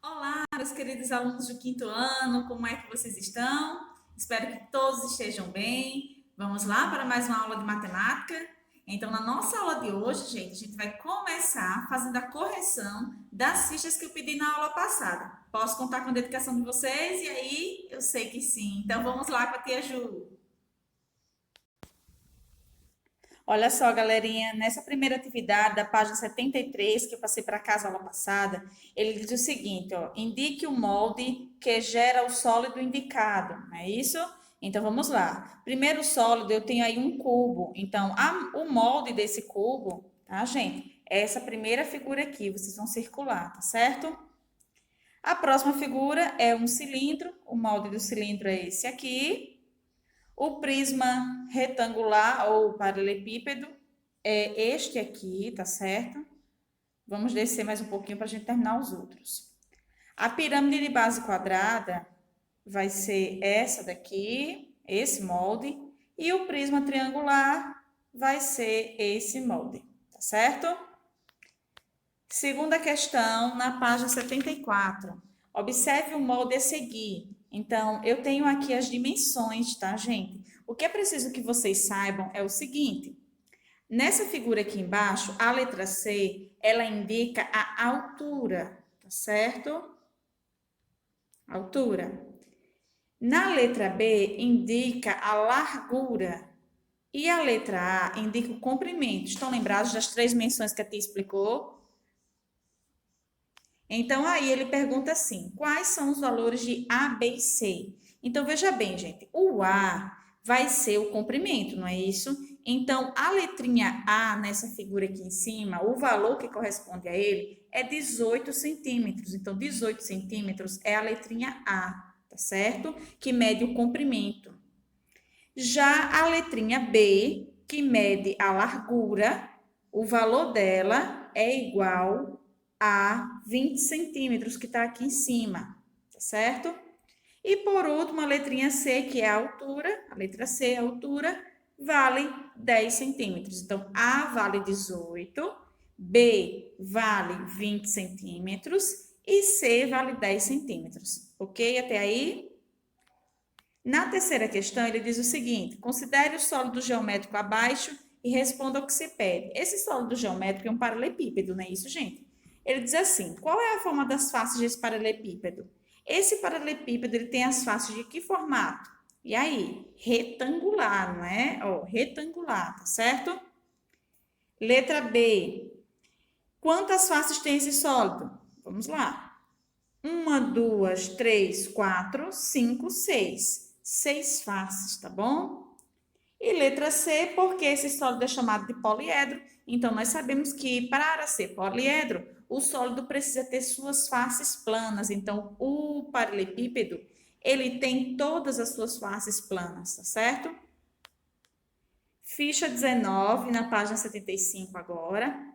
Olá, meus queridos alunos do quinto ano, como é que vocês estão? Espero que todos estejam bem. Vamos lá para mais uma aula de matemática? Então, na nossa aula de hoje, gente, a gente vai começar fazendo a correção das fichas que eu pedi na aula passada. Posso contar com a dedicação de vocês? E aí, eu sei que sim. Então, vamos lá com a tia Ju. Olha só, galerinha, nessa primeira atividade da página 73, que eu passei para casa aula passada, ele diz o seguinte, ó, indique o molde que gera o sólido indicado, não é isso? Então, vamos lá. Primeiro sólido, eu tenho aí um cubo. Então, o molde desse cubo, tá, gente? É essa primeira figura aqui, vocês vão circular, tá certo? A próxima figura é um cilindro, o molde do cilindro é esse aqui. O prisma retangular ou paralelepípedo é este aqui, tá certo? Vamos descer mais um pouquinho para a gente terminar os outros. A pirâmide de base quadrada vai ser essa daqui, esse molde, e o prisma triangular vai ser esse molde, tá certo? Segunda questão, na página 74. Observe o molde a seguir. Então, eu tenho aqui as dimensões, tá, gente? O que é preciso que vocês saibam é o seguinte: nessa figura aqui embaixo, a letra C, ela indica a altura, tá certo? Altura. Na letra B, indica a largura. E a letra A indica o comprimento. Estão lembrados das três menções que a tia explicou? Então, aí ele pergunta assim: quais são os valores de A, B e C? Então, veja bem, gente, o A vai ser o comprimento, não é isso? Então, a letrinha A nessa figura aqui em cima, o valor que corresponde a ele é 18 centímetros. Então, 18 centímetros é a letrinha A, tá certo? Que mede o comprimento. Já a letrinha B, que mede a largura, o valor dela é igual a 20 centímetros, que está aqui em cima, tá certo? E por último, a letrinha C, que é a altura, a letra C, a altura, vale 10 centímetros. Então, A vale 18, B vale 20 centímetros e C vale 10 centímetros. Ok? Até aí? Na terceira questão, ele diz o seguinte: considere o sólido geométrico abaixo e responda ao que se pede. Esse sólido geométrico é um paralelepípedo, não é isso, gente? Ele diz assim: qual é a forma das faces desse paralelepípedo? Esse paralelepípedo ele tem as faces de que formato? E aí? Retangular, não é? Ó, retangular, tá certo? Letra B. Quantas faces tem esse sólido? Vamos lá. Uma, duas, três, quatro, cinco, seis. Seis faces, tá bom? E letra C, porque esse sólido é chamado de poliedro. Então, nós sabemos que para ser poliedro, o sólido precisa ter suas faces planas. Então, o paralelepípedo, ele tem todas as suas faces planas, tá certo? Ficha 19, na página 75 agora.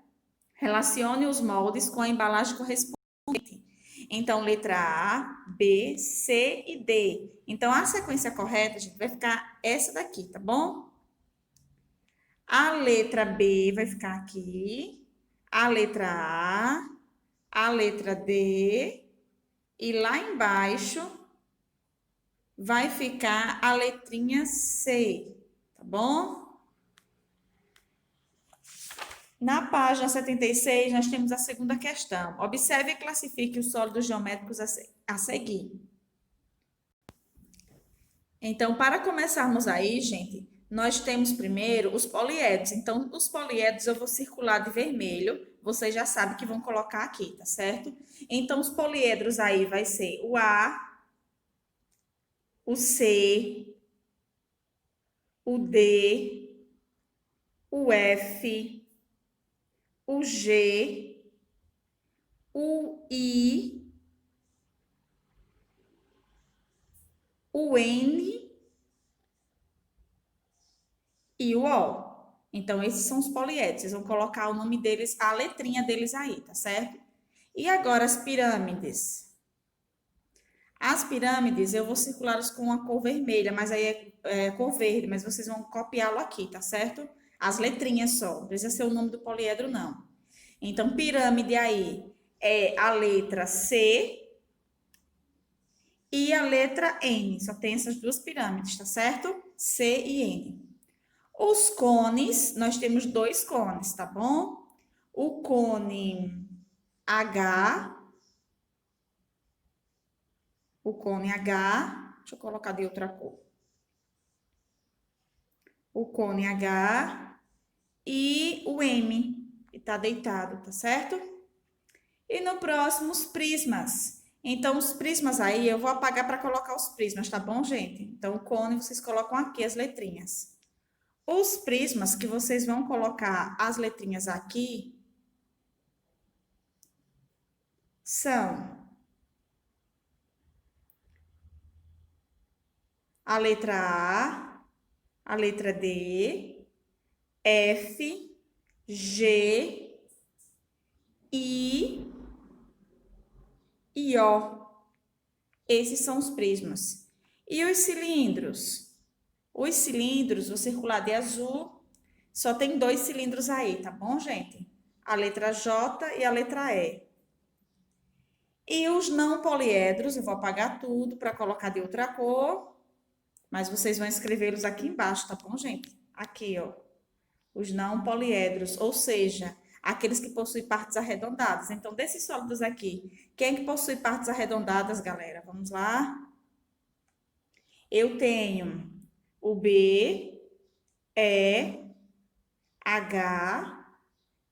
Relacione os moldes com a embalagem correspondente. Então, letra A, B, C e D. Então, a sequência correta, a gente vai ficar essa daqui, tá bom? A letra B vai ficar aqui, a letra a letra D, e lá embaixo vai ficar a letrinha C, tá bom? Na página 76, nós temos a segunda questão. Observe e classifique os sólidos geométricos a seguir. Então, para começarmos aí, gente, nós temos primeiro os poliedros. Então, os poliedros eu vou circular de vermelho. Vocês já sabem que vão colocar aqui, tá certo? Então, os poliedros aí vai ser o A, o C, o D, o F, o G, o I, o N e o O. Então, esses são os poliedros. Vocês vão colocar o nome deles, a letrinha deles aí, tá certo? E agora as pirâmides. As pirâmides eu vou circulá-las com a cor vermelha, mas aí é cor verde, mas vocês vão copiá-lo aqui, tá certo? As letrinhas só, não precisa ser o nome do poliedro, não. Então, pirâmide aí é a letra C, e a letra N. Só tem essas duas pirâmides, tá certo? C e N. Os cones, nós temos dois cones, tá bom? O cone H, deixa eu colocar de outra cor. O cone H e o M, que tá deitado, tá certo? E no próximo, os prismas. Então, os prismas aí, eu vou apagar para colocar os prismas, tá bom, gente? Então, o cone, vocês colocam aqui as letrinhas. Os prismas que vocês vão colocar as letrinhas aqui são a letra A, a letra D, F, G, I e O. Esses são os prismas. E os cilindros? Os cilindros, o circular de azul, só tem dois cilindros aí, tá bom, gente? A letra J e a letra E. E os não poliedros, eu vou apagar tudo para colocar de outra cor, mas vocês vão escrevê-los aqui embaixo, tá bom, gente? Aqui, ó. Os não poliedros, ou seja, aqueles que possuem partes arredondadas. Então, desses sólidos aqui, quem é que possui partes arredondadas, galera? Vamos lá? Eu tenho o B, E, H,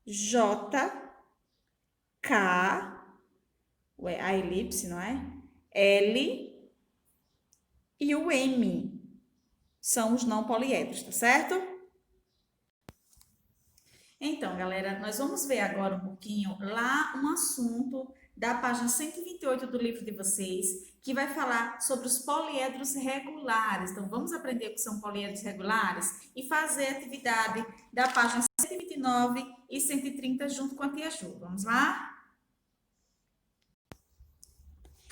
J, K, a elipse, não é? L e o M. São os não poliedros, tá certo? Então, galera, nós vamos ver agora um pouquinho lá um assunto da página 128 do livro de vocês, que vai falar sobre os poliedros regulares. Então, vamos aprender o que são poliedros regulares e fazer a atividade da página 129 e 130 junto com a tia Ju. Vamos lá?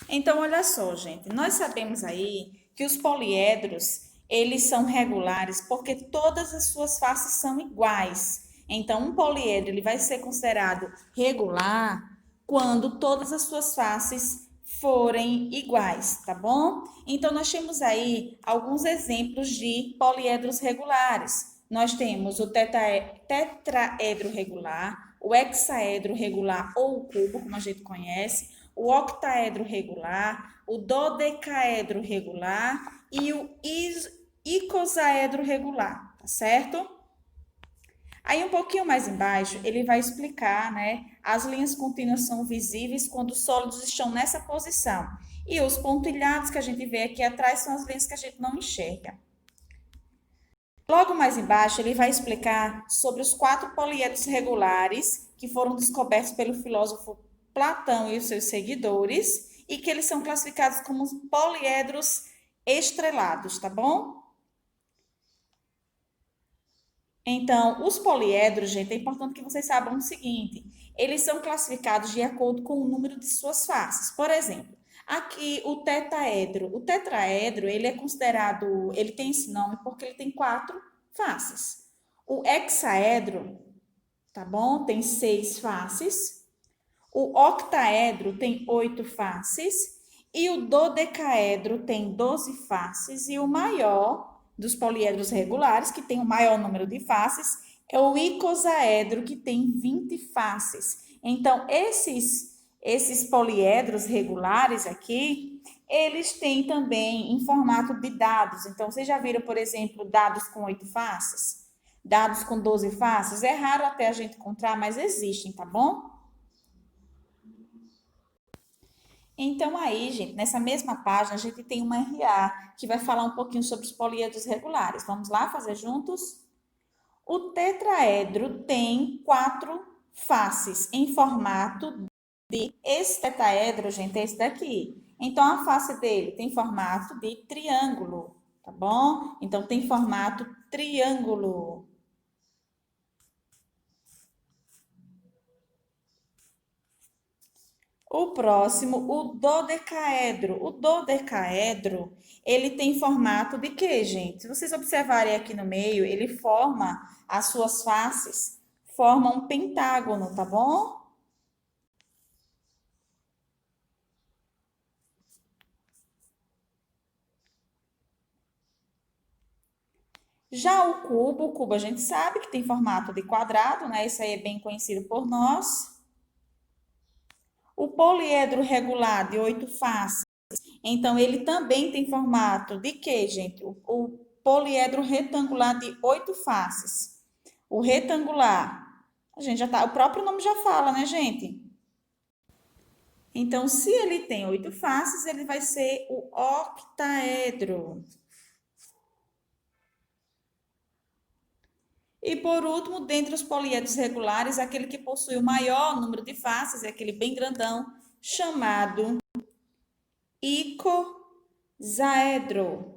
Então, olha só, gente, nós sabemos aí que os poliedros, eles são regulares porque todas as suas faces são iguais. Então, um poliedro, ele vai ser considerado regular quando todas as suas faces forem iguais, tá bom? Então, nós temos aí alguns exemplos de poliedros regulares. Nós temos o tetraedro regular, o hexaedro regular ou o cubo, como a gente conhece, o octaedro regular, o dodecaedro regular e o icosaedro regular, tá certo? Aí um pouquinho mais embaixo, ele vai explicar, né? As linhas contínuas são visíveis quando os sólidos estão nessa posição. E os pontilhados que a gente vê aqui atrás são as linhas que a gente não enxerga. Logo mais embaixo, ele vai explicar sobre os 4 poliedros regulares que foram descobertos pelo filósofo Platão e os seus seguidores, e que eles são classificados como poliedros estrelados, tá bom? Então, os poliedros, gente, é importante que vocês saibam o seguinte: eles são classificados de acordo com o número de suas faces. Por exemplo, aqui o tetaedro. O tetraedro, ele é considerado, ele tem esse nome porque ele tem 4 faces. O hexaedro, tá bom? Tem 6 faces. O octaedro tem 8 faces. E o dodecaedro tem 12 faces. E o maior dos poliedros regulares, que tem o maior número de faces, é o icosaedro, que tem 20 faces. Então, esses poliedros regulares aqui, eles têm também em formato de dados. Então, vocês já viram, por exemplo, dados com 8 faces? Dados com 12 faces? É raro até a gente encontrar, mas existem, tá bom? Então, aí, gente, nessa mesma página, a gente tem uma RA que vai falar um pouquinho sobre os poliedros regulares. Vamos lá fazer juntos? O tetraedro tem 4 faces em formato de. Esse tetraedro, gente, é esse daqui. Então, a face dele tem formato de triângulo, tá bom? Então, tem formato triângulo. O próximo, o dodecaedro. O dodecaedro, ele tem formato de quê, gente? Se vocês observarem aqui no meio, ele forma as suas faces, forma um pentágono, tá bom? Já o cubo a gente sabe que tem formato de quadrado, né? Isso aí é bem conhecido por nós. O poliedro regular de 8 faces, então ele também tem formato de quê, gente? O poliedro retangular de 8 faces. O retangular, a gente já tá, o próprio nome já fala, né, gente? Então, se ele tem 8 faces, ele vai ser o octaedro. E por último, dentre os poliedros regulares, aquele que possui o maior número de faces, é aquele bem grandão, chamado icosaedro.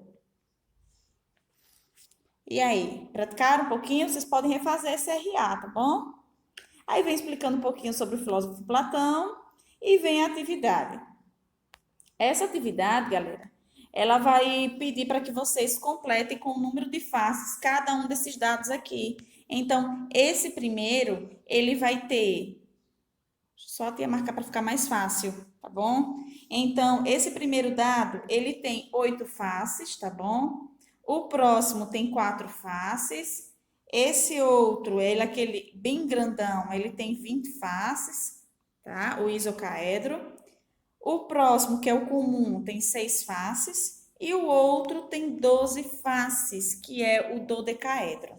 E aí, praticaram um pouquinho? Vocês podem refazer esse RA, tá bom? Aí vem explicando um pouquinho sobre o filósofo Platão e vem a atividade. Essa atividade, galera, ela vai pedir para que vocês completem com o número de faces cada um desses dados aqui. Então, esse primeiro, ele vai ter. Só te marcar para ficar mais fácil, tá bom? Então, esse primeiro dado, ele tem 8 faces, tá bom? O próximo tem 4 faces. Esse outro, ele aquele bem grandão, ele tem 20 faces, tá? O isocaedro. O próximo, que é o comum, tem 6 faces. E o outro tem 12 faces, que é o dodecaedro.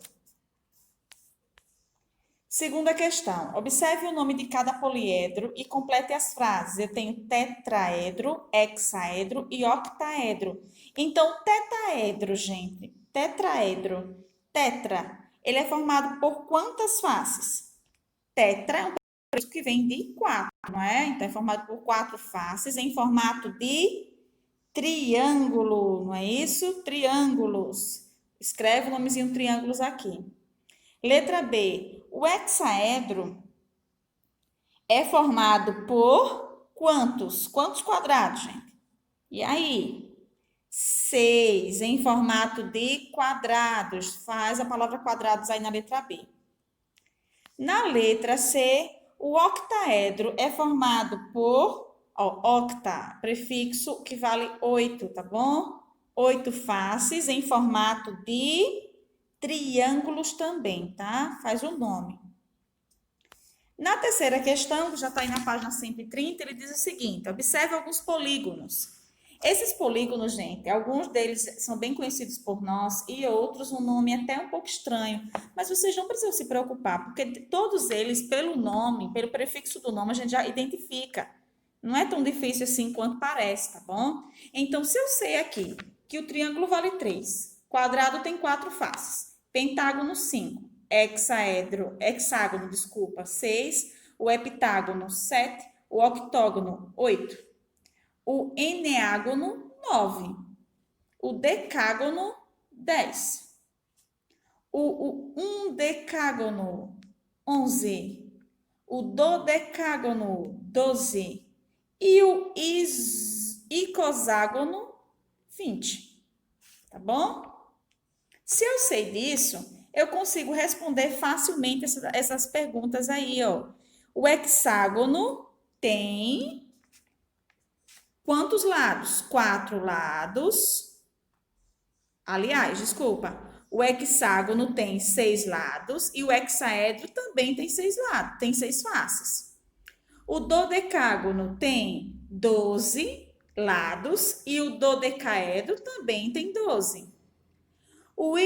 Segunda questão. Observe o nome de cada poliedro e complete as frases. Eu tenho tetraedro, hexaedro e octaedro. Então, tetraedro, gente. Tetraedro. Tetra. Ele é formado por quantas faces? Tetra é um preço que vem de 4, não é? Então, é formado por 4 faces em formato de triângulo, não é isso? Triângulos. Escreve o nomezinho triângulos aqui. Letra B. O hexaedro é formado por quantos? Quantos quadrados, gente? E aí? 6 em formato de quadrados. Faz a palavra quadrados aí na letra B. Na letra C, o octaedro é formado por, octa, prefixo que vale 8, tá bom? 8 faces em formato de triângulos também, tá? Faz o nome. Na terceira questão, que já está aí na página 130, ele diz o seguinte: observe alguns polígonos. Esses polígonos, gente, alguns deles são bem conhecidos por nós e outros um nome até um pouco estranho, mas vocês não precisam se preocupar, porque todos eles, pelo nome, pelo prefixo do nome, a gente já identifica. Não é tão difícil assim quanto parece, tá bom? Então, se eu sei aqui que o triângulo vale 3, quadrado tem 4 faces, pentágono 5, hexágono, desculpa, 6, o heptágono 7, o octógono 8, o eneágono 9, o decágono 10, o undecágono 11, o dodecágono 12 e o icoságono 20, tá bom? Se eu sei disso, eu consigo responder facilmente essas perguntas aí, ó. O hexágono tem quantos lados? 4 lados. Aliás, desculpa. O hexágono tem 6 lados e o hexaedro também tem 6 lados, tem 6 faces. O dodecágono tem 12 lados e o dodecaedro também tem 12. O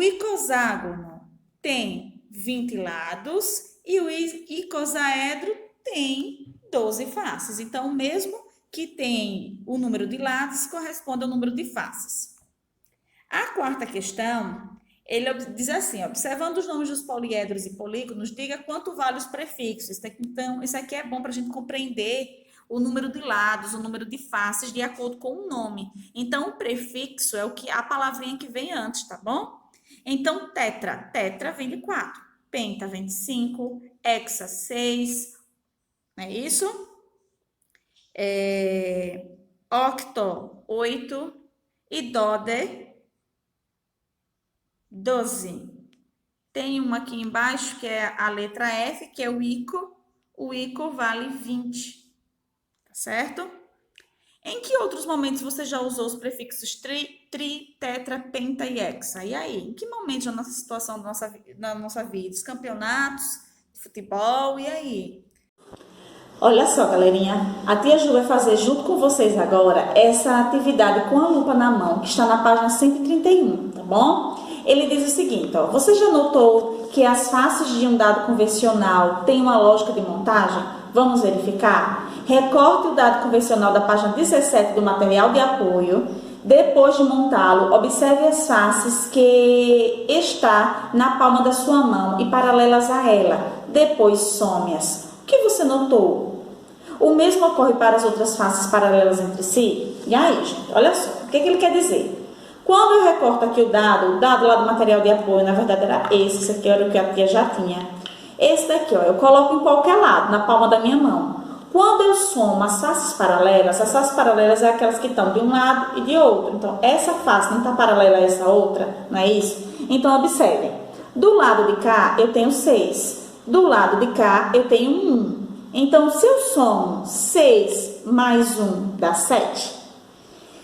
icoságono tem 20 lados e o icosaedro tem 12 faces. Então, mesmo que tem o número de lados, corresponde ao número de faces. A quarta questão, ele diz assim, observando os nomes dos poliedros e polígonos, diga quanto vale os prefixos. Então, isso aqui é bom para a gente compreender o número de lados, o número de faces de acordo com o nome. Então, o prefixo é o que a palavrinha que vem antes, tá bom? Então, tetra vem de 4, penta vem de 5, hexa 6, não é isso? Octo 8 e dode 12. Tem uma aqui embaixo que é a letra F, que é o ico. O ico vale 20, tá certo? Em que outros momentos você já usou os prefixos tri, tetra, penta e hexa? E aí, em que momento da nossa situação da nossa vida? Os campeonatos, futebol, e aí? Olha só, galerinha, a tia Ju vai fazer junto com vocês agora essa atividade com a lupa na mão, que está na página 131, tá bom? Ele diz o seguinte, ó, você já notou que as faces de um dado convencional têm uma lógica de montagem? Vamos verificar? Recorte o dado convencional da página 17 do material de apoio. Depois de montá-lo, observe as faces que está na palma da sua mão e paralelas a ela. Depois some-as. O que você notou? O mesmo ocorre para as outras faces paralelas entre si? E aí, gente, olha só, o que ele quer dizer? Quando eu recorto aqui o dado lá do material de apoio, na verdade era esse aqui era o que a tia já tinha. Esse daqui, ó, eu coloco em qualquer lado, na palma da minha mão. Quando eu somo as faces paralelas é aquelas que estão de um lado e de outro. Então, essa face não está paralela a essa outra, não é isso? Então, observem. Do lado de cá, eu tenho 6. Do lado de cá, eu tenho 1. Então, se eu somo 6 mais 1, dá 7.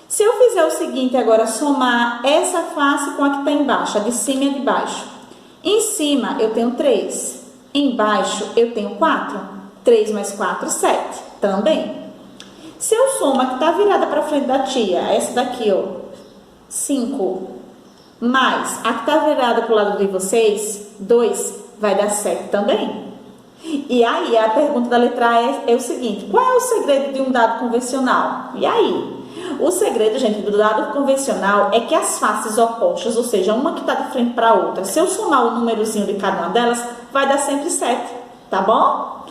Se eu fizer o seguinte agora, somar essa face com a que está embaixo, a de cima e a de baixo. Em cima, eu tenho 3. Embaixo, eu tenho 4. 3 mais 4, 7. Também. Se eu somo a que está virada para frente da tia, essa daqui, ó, 5, mais a que está virada para o lado de vocês, 2, vai dar 7 também. E aí, a pergunta da letra A é o seguinte: qual é o segredo de um dado convencional? E aí? O segredo, gente, do dado convencional é que as faces opostas, ou seja, uma que está de frente para a outra, se eu somar o númerozinho de cada uma delas, vai dar sempre 7, tá bom?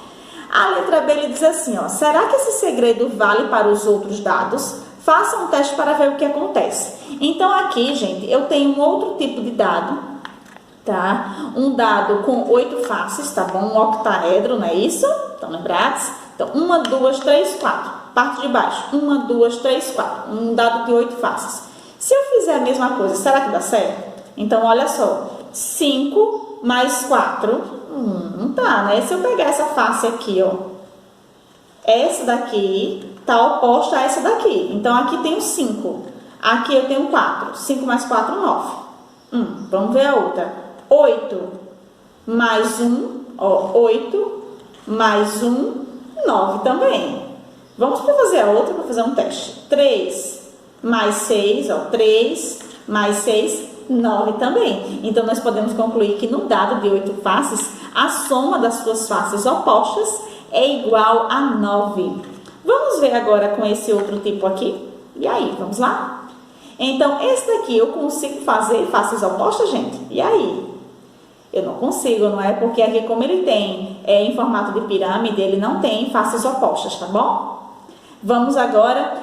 A letra B ele diz assim, ó, será que esse segredo vale para os outros dados? Faça um teste para ver o que acontece. Então, aqui, gente, eu tenho um outro tipo de dado, tá? Um dado com 8 faces, tá bom? Um octaedro, não é isso? Estão lembrados? Então, 1, 2, 3, 4. Parte de baixo. 1, 2, 3, 4. Um dado de 8 faces. Se eu fizer a mesma coisa, será que dá certo? Então, olha só. 5 mais 4. Não tá, né? Se eu pegar essa face aqui, ó. Essa daqui tá oposta a essa daqui. Então, aqui tem o 5. Aqui eu tenho 4. 5 mais 4, 9. Vamos ver a outra. 8 mais 1, ó, 8 mais 1, 9 também. Vamos para fazer a outra, para fazer um teste. 3 mais 6, ó, 3 mais 6, 9 também. Então, nós podemos concluir que no dado de 8 faces, a soma das suas faces opostas é igual a 9. Vamos ver agora com esse outro tipo aqui? E aí, vamos lá? Então, esse daqui eu consigo fazer faces opostas, gente? E aí? Eu não consigo, não é? Porque aqui, como ele tem em formato de pirâmide, ele não tem faces opostas, tá bom? Vamos agora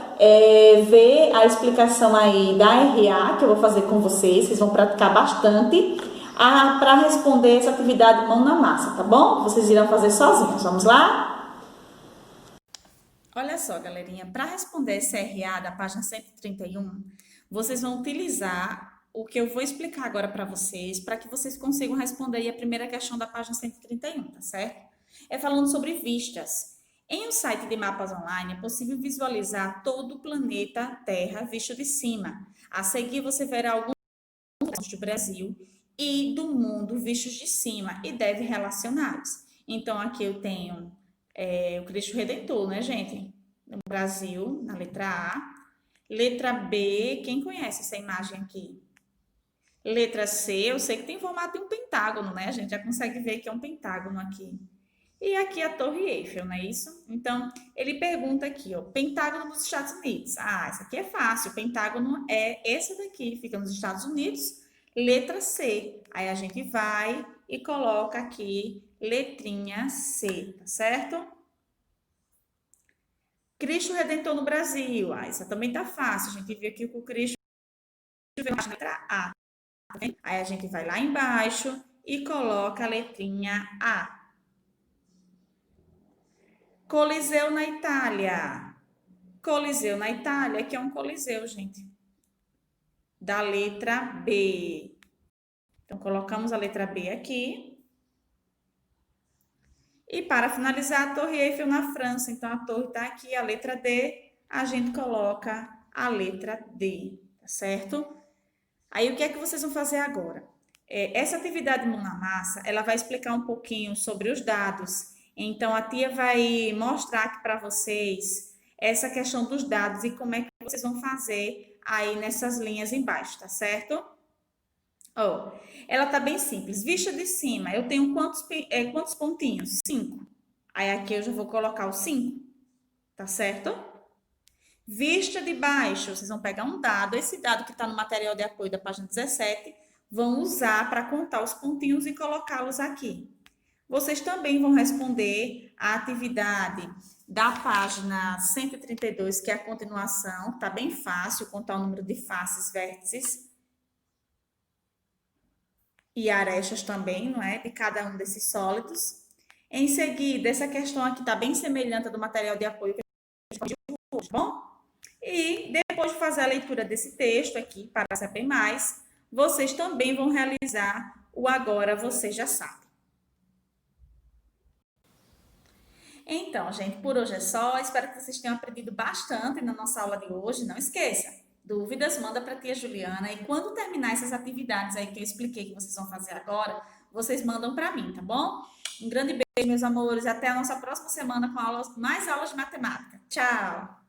ver a explicação aí da RA, que eu vou fazer com vocês. Vocês vão praticar bastante para responder essa atividade mão na massa, tá bom? Vocês irão fazer sozinhos. Vamos lá? Olha só, galerinha, para responder esse RA da página 131, vocês vão utilizar o que eu vou explicar agora para vocês, para que vocês consigam responder aí a primeira questão da página 131, tá certo? É falando sobre vistas. Em um site de mapas online, é possível visualizar todo o planeta Terra visto de cima. A seguir, você verá alguns pontos do Brasil e do mundo vistos de cima e deve relacioná-los. Então, aqui eu tenho o Cristo Redentor, né, gente? No Brasil, na letra A. Letra B, quem conhece essa imagem aqui? Letra C, eu sei que tem formato de um pentágono, né? A gente já consegue ver que é um pentágono aqui. E aqui a Torre Eiffel, não é isso? Então, ele pergunta aqui, ó, pentágono nos Estados Unidos. Ah, isso aqui é fácil. O pentágono é esse daqui, fica nos Estados Unidos. Letra C. Aí a gente vai e coloca aqui letrinha C, tá certo? Cristo Redentor no Brasil. Ah, isso também tá fácil. A gente viu aqui que o Cristo veio na letra A. Aí a gente vai lá embaixo e coloca a letrinha A. Coliseu na Itália. Coliseu na Itália, que é um coliseu, gente. Da letra B. Então, colocamos a letra B aqui. E para finalizar, a Torre Eiffel na França. Então, a torre está aqui, a letra D. a gente coloca a letra D, tá certo? Aí, o que é que vocês vão fazer agora? Essa atividade Mão na Massa, ela vai explicar um pouquinho sobre os dados. Então, a tia vai mostrar aqui para vocês essa questão dos dados e como é que vocês vão fazer aí nessas linhas embaixo, tá certo? Ó, ela tá bem simples. Vista de cima, eu tenho quantos pontinhos? 5. Aí aqui eu já vou colocar os 5, tá certo? Vista de baixo, vocês vão pegar um dado, esse dado que está no material de apoio da página 17, vão usar para contar os pontinhos e colocá-los aqui. Vocês também vão responder a atividade da página 132, que é a continuação, tá bem fácil contar o número de faces, vértices e arestas também, não é? De cada um desses sólidos. Em seguida, essa questão aqui está bem semelhante ao do material de apoio que a gente hoje, tá bom? E depois de fazer a leitura desse texto aqui, para saber mais, vocês também vão realizar o Agora Você Já Sabe. Então, gente, por hoje é só. Espero que vocês tenham aprendido bastante na nossa aula de hoje. Não esqueça, dúvidas, manda para a tia Juliana. E quando terminar essas atividades aí que eu expliquei que vocês vão fazer agora, vocês mandam para mim, tá bom? Um grande beijo, meus amores. Até a nossa próxima semana com mais aulas de matemática. Tchau!